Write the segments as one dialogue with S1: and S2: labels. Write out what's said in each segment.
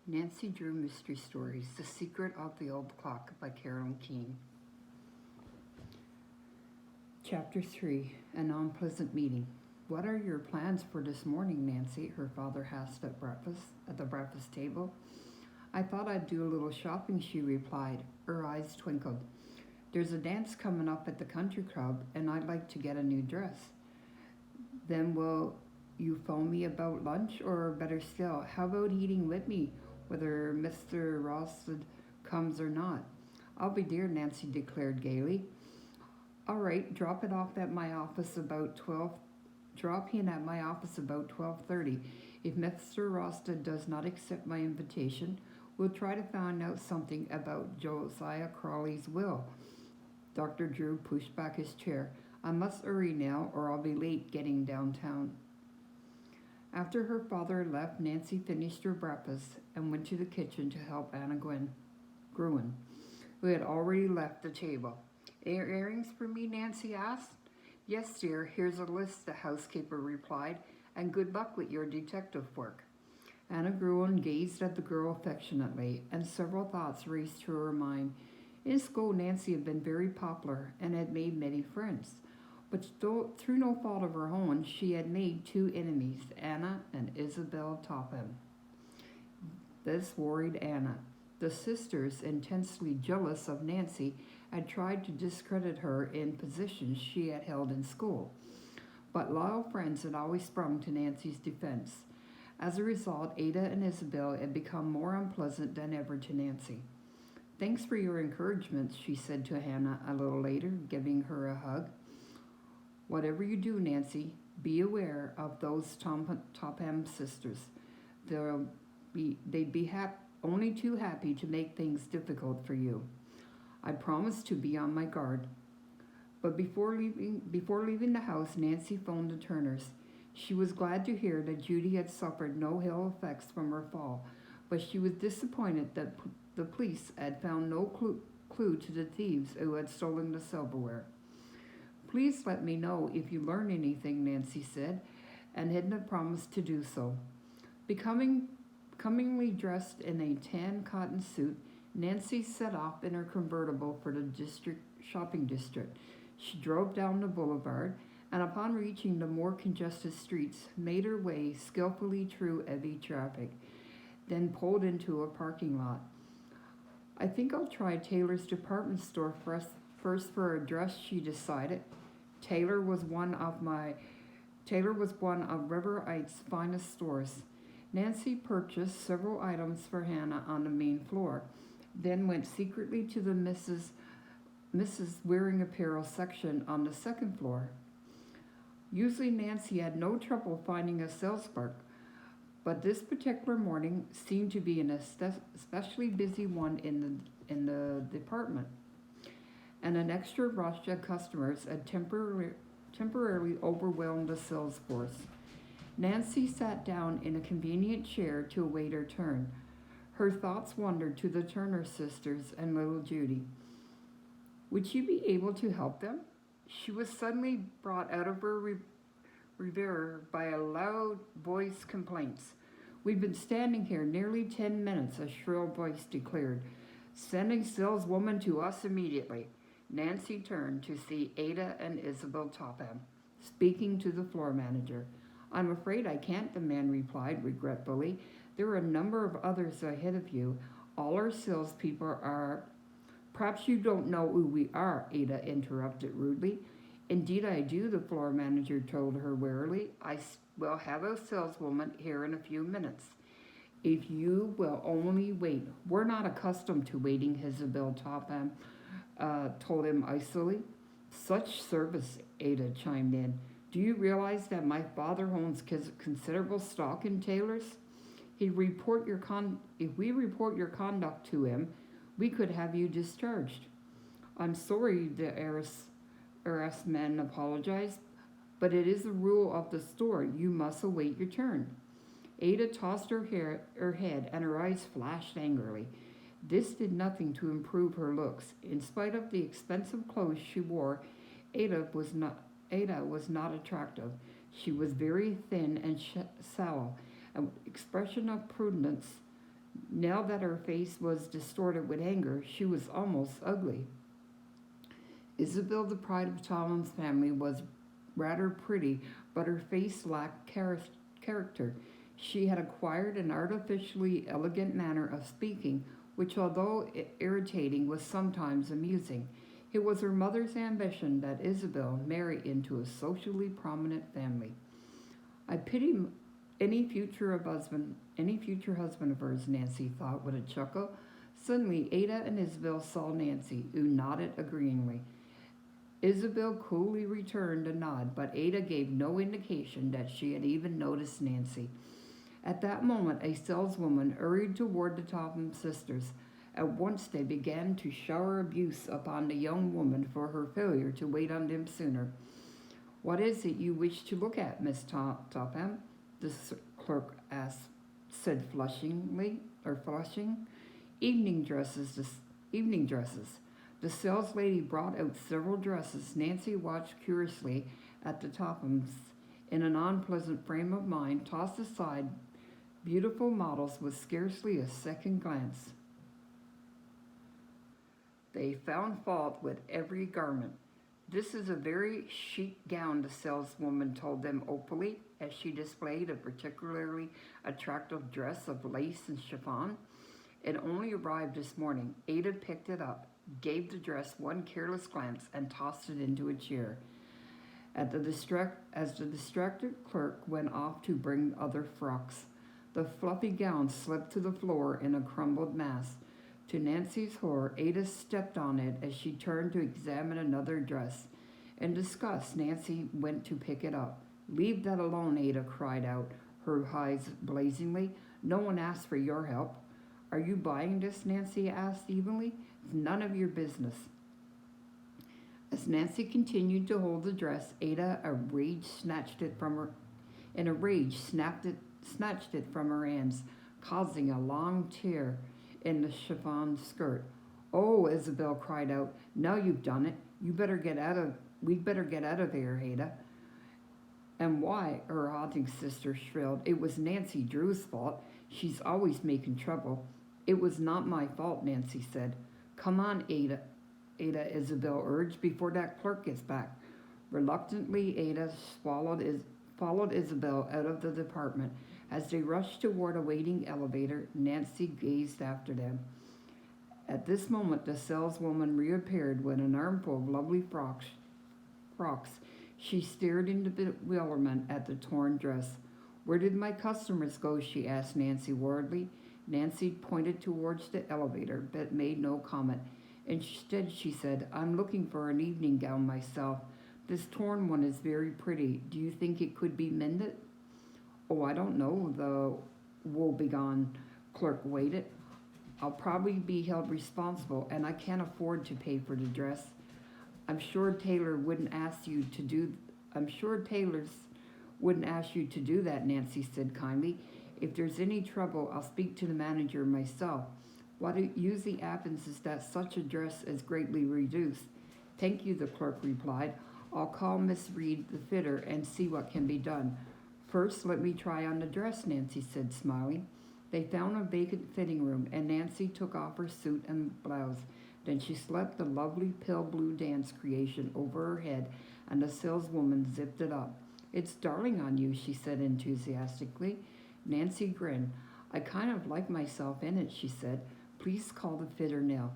S1: Nancy Drew Mystery Stories The Secret of the Old Clock by Carolyn Keene. Chapter 3 An Unpleasant Meeting. What are your plans for this morning, Nancy? Her father asked at the breakfast table. I thought I'd do a little shopping, she replied. Her eyes twinkled. There's a dance coming up at the country club, and I'd like to get a new dress. Then will you phone me about lunch, or better still, how about eating with me, whether Mr. Rosted comes or not? I'll be there, Nancy declared gaily. All right, drop in at my office about 12:30. If Mr. Rosted does not accept my invitation, we'll try to find out something about Josiah Crawley's will. Dr. Drew pushed back his chair. I must hurry now, or I'll be late getting downtown. After her father left, Nancy finished her breakfast and went to the kitchen to help Anna Gruen, who had already left the table. Earrings for me? Nancy asked. Yes, dear, here's a list, the housekeeper replied, and good luck with your detective work. Anna Gruen gazed at the girl affectionately, and several thoughts raced through her mind. In school, Nancy had been very popular and had made many friends. But through no fault of her own, she had made two enemies, Anna and Isabel Topham. This worried Anna. The sisters, intensely jealous of Nancy, had tried to discredit her in positions she had held in school. But loyal friends had always sprung to Nancy's defense. As a result, Ada and Isabel had become more unpleasant than ever to Nancy. Thanks for your encouragement, she said to Hannah a little later, giving her a hug. Whatever you do, Nancy, be aware of those Topham sisters. They'd be only too happy to make things difficult for you. I promise to be on my guard. But before leaving the house, Nancy phoned the Turners. She was glad to hear that Judy had suffered no ill effects from her fall, but she was disappointed that the police had found no clue to the thieves who had stolen the silverware. Please let me know if you learn anything, Nancy said, and Edna promised to do so. Becomingly dressed in a tan cotton suit, Nancy set off in her convertible for the shopping district. She drove down the boulevard, and upon reaching the more congested streets, made her way skillfully through heavy traffic, then pulled into a parking lot. I think I'll try Taylor's department store first for a dress, she decided. Taylor was one of River Heights' finest stores. Nancy purchased several items for Hannah on the main floor, then went secretly to the Mrs. Wearing Apparel section on the second floor. Usually Nancy had no trouble finding a sales clerk, but this particular morning seemed to be an especially busy one in the department, and an extra rush of customers had temporarily overwhelmed the sales force. Nancy sat down in a convenient chair to await her turn. Her thoughts wandered to the Turner sisters and little Judy. Would she be able to help them? She was suddenly brought out of her reverie by a loud voice complaints. We've been standing here nearly 10 minutes, a shrill voice declared. Send a saleswoman to us immediately. Nancy turned to see Ada and Isabel Topham, speaking to the floor manager. I'm afraid I can't, the man replied regretfully. There are a number of others ahead of you. All our salespeople are... Perhaps you don't know who we are, Ada interrupted rudely. Indeed I do, the floor manager told her wearily. I will have a saleswoman here in a few minutes. If you will only wait. We're not accustomed to waiting, Isabel Topham told him icily. Such service, Ada chimed in. Do you realize that my father owns considerable stock in Taylor's? If we report your conduct to him, we could have you discharged. I'm sorry, the heiress man apologized, but it is the rule of the store. You must await your turn. Ada tossed her head, and her eyes flashed angrily. This did nothing to improve her looks. In spite of the expensive clothes she wore, Ada was not attractive. She was very thin and sallow, an expression of prudence Now that her face was distorted with anger, she was almost ugly. Isabel, the pride of Tom's family, was rather pretty, but her face lacked character. She had acquired an artificially elegant manner of speaking, which, although irritating, was sometimes amusing. It was her mother's ambition that Isabel marry into a socially prominent family. I pity any future husband of hers, Nancy thought with a chuckle. Suddenly, Ada and Isabel saw Nancy, who nodded agreeingly. Isabel coolly returned a nod, but Ada gave no indication that she had even noticed Nancy. At that moment, a saleswoman hurried toward the Topham sisters. At once they began to shower abuse upon the young woman for her failure to wait on them sooner. "What is it you wish to look at, Miss Topham?" the clerk asked, said flushing. "Evening dresses, evening dresses." The sales lady brought out several dresses. Nancy watched curiously at the Tophams in an unpleasant frame of mind, tossed aside beautiful models with scarcely a second glance. They found fault with every garment. "This is a very chic gown," the saleswoman told them opally as she displayed a particularly attractive dress of lace and chiffon. "It only arrived this morning." Ada picked it up, gave the dress one careless glance, and tossed it into a chair. As the distracted clerk went off to bring other frocks, the fluffy gown slipped to the floor in a crumbled mass. To Nancy's horror, Ada stepped on it as she turned to examine another dress. In disgust, Nancy went to pick it up. "Leave that alone," Ada cried out, her eyes blazingly. "No one asked for your help." "Are you buying this?" Nancy asked evenly. "It's none of your business." As Nancy continued to hold the dress, Ada, snatched it from her hands, causing a long tear in the chiffon skirt. "Oh," Isabel cried out, "now you've done it. We'd better get out of here, Ada." "And why?" her haunting sister shrilled. "It was Nancy Drew's fault. She's always making trouble." "It was not my fault," Nancy said. "Come on, Ada," Isabel urged, "before that clerk gets back." Reluctantly, Ada followed Isabel out of the department. As they rushed toward a waiting elevator, Nancy gazed after them. At this moment, the saleswoman reappeared with an armful of lovely frocks. She stared in bewilderment at the torn dress. "Where did my customers go?" she asked Nancy worriedly. Nancy pointed towards the elevator, but made no comment. Instead, she said, "I'm looking for an evening gown myself. This torn one is very pretty. Do you think it could be mended?" "Oh, I don't know," the woebegone clerk waited. "I'll probably be held responsible, and I can't afford to pay for the dress." I'm sure tailors wouldn't ask you to do that," Nancy said kindly. "If there's any trouble, I'll speak to the manager myself. What usually happens is that such a dress is greatly reduced." "Thank you," the clerk replied. "I'll call Miss Reed, the fitter, and see what can be done." "First, let me try on the dress," Nancy said, smiling. They found a vacant fitting room, and Nancy took off her suit and blouse. Then she slapped the lovely pale blue dance creation over her head, and the saleswoman zipped it up. "It's darling on you," she said enthusiastically. Nancy grinned. "I kind of like myself in it," she said. "Please call the fitter now."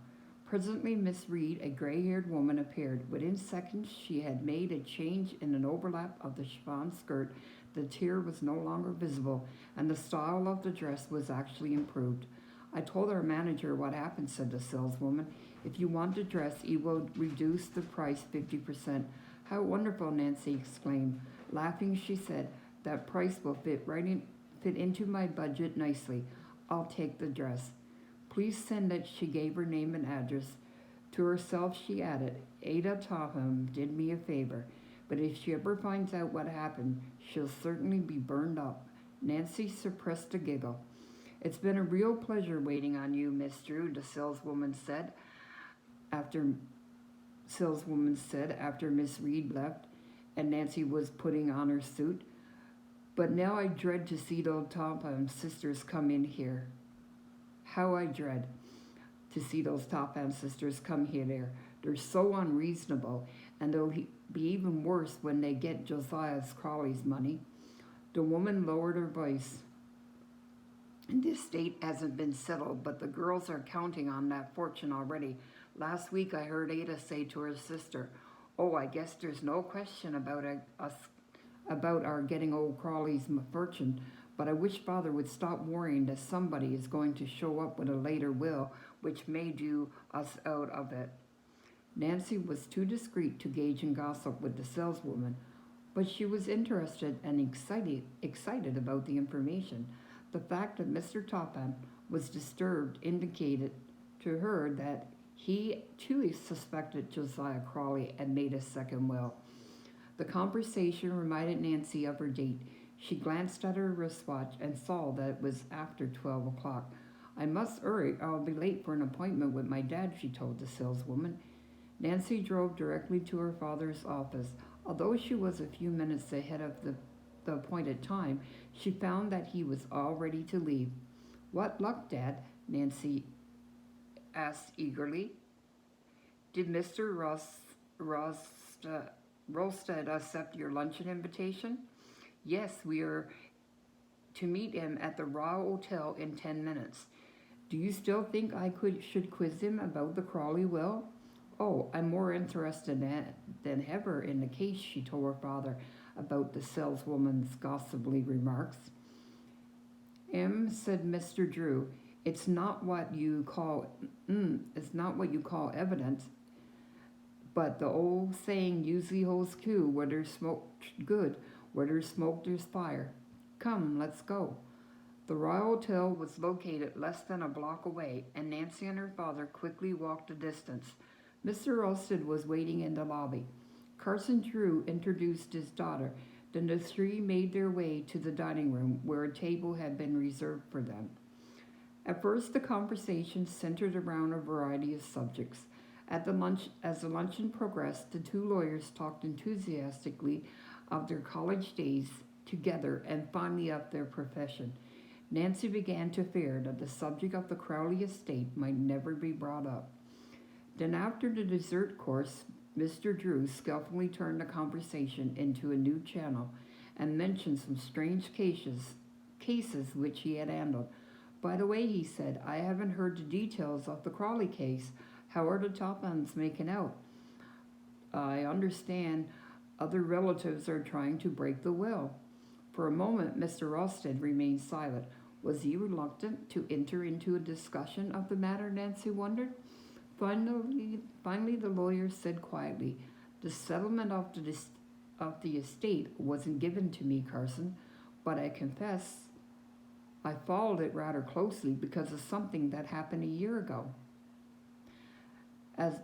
S1: Presently, Miss Reed, a gray-haired woman, appeared. Within seconds, she had made a change in an overlap of the chiffon skirt. The tear was no longer visible, and the style of the dress was actually improved. "I told our manager what happened," said the saleswoman. "If you want the dress, he will reduce the price 50%. "How wonderful!" Nancy exclaimed. Laughing, she said, "That price will fit into my budget nicely. I'll take the dress." "Please send it." She gave her name and address. To herself, she added, "Ada Topham did me a favor, but if she ever finds out what happened, she'll certainly be burned up." Nancy suppressed a giggle. "It's been a real pleasure waiting on you, Miss Drew," the saleswoman said after Miss Reed left and Nancy was putting on her suit. "But now I dread to see the Topham sisters come in here." How I dread to see those Topham sisters come here. They're so unreasonable, and they'll be even worse when they get Josiah's Crawley's money. The woman lowered her voice. The estate hasn't been settled, but the girls are counting on that fortune already. Last week I heard Ada say to her sister, "Oh, I guess there's no question about our getting old Crawley's fortune, but I wish Father would stop worrying that somebody is going to show up with a later will which may do us out of it." Nancy was too discreet to gauge in gossip with the saleswoman, but she was interested and excited about the information. The fact that Mr. Topham was disturbed indicated to her that he too suspected Josiah Crawley had made a second will. The conversation reminded Nancy of her date. She glanced at her wristwatch and saw that it was after 12 o'clock. "I must hurry, or I'll be late for an appointment with my dad," she told the saleswoman. Nancy drove directly to her father's office. Although she was a few minutes ahead of the appointed time, she found that he was all ready to leave. "What luck, Dad?" Nancy asked eagerly. "Did Mr. Rosted accept your luncheon invitation?" "Yes, we are to meet him at the Raw Hotel in 10 minutes. Do you still think I should quiz him about the Crawley will?" "Oh, I'm more interested than ever in the case," she told her father about the saleswoman's gossiply remarks. Said Mr. Drew, it's not what you call evidence, but the old saying usually holds true, where there's smoke there's fire. Come, let's go." The Royal Hotel was located less than a block away, and Nancy and her father quickly walked the distance. Mr. Ralston was waiting in the lobby. Carson Drew introduced his daughter. Then the three made their way to the dining room, where a table had been reserved for them. At first, the conversation centered around a variety of subjects. As the luncheon progressed, the two lawyers talked enthusiastically of their college days together and finally of their profession. Nancy began to fear that the subject of the Crowley estate might never be brought up. Then, after the dessert course, Mr. Drew skillfully turned the conversation into a new channel and mentioned some strange cases which he had handled. "By the way," he said, "I haven't heard the details of the Crawley case. How are the Tophams making out? I understand other relatives are trying to break the will." For a moment, Mr. Ralston remained silent. Was he reluctant to enter into a discussion of the matter, Nancy wondered? Finally, the lawyer said quietly, "The settlement of the estate wasn't given to me, Carson, but I confess I followed it rather closely because of something that happened a year ago. As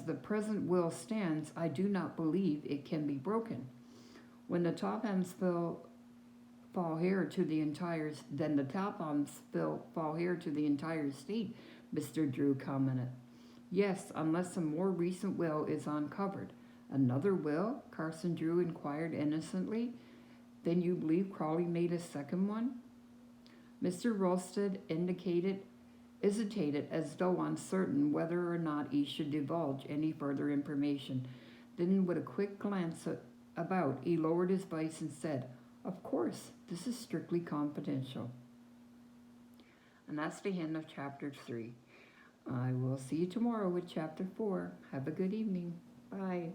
S1: the present will stands, I do not believe it can be broken. When the Tophams fall heir to the entire estate," Mr. Drew commented. "Yes, unless a more recent will is uncovered." "Another will?" Carson Drew inquired innocently. "Then you believe Crawley made a second one?" Mr. Ralston hesitated as though uncertain whether or not he should divulge any further information. Then, with a quick glance about, he lowered his voice and said, "Of course, this is strictly confidential." And that's the end of chapter 3. I will see you tomorrow with chapter 4. Have a good evening. Bye.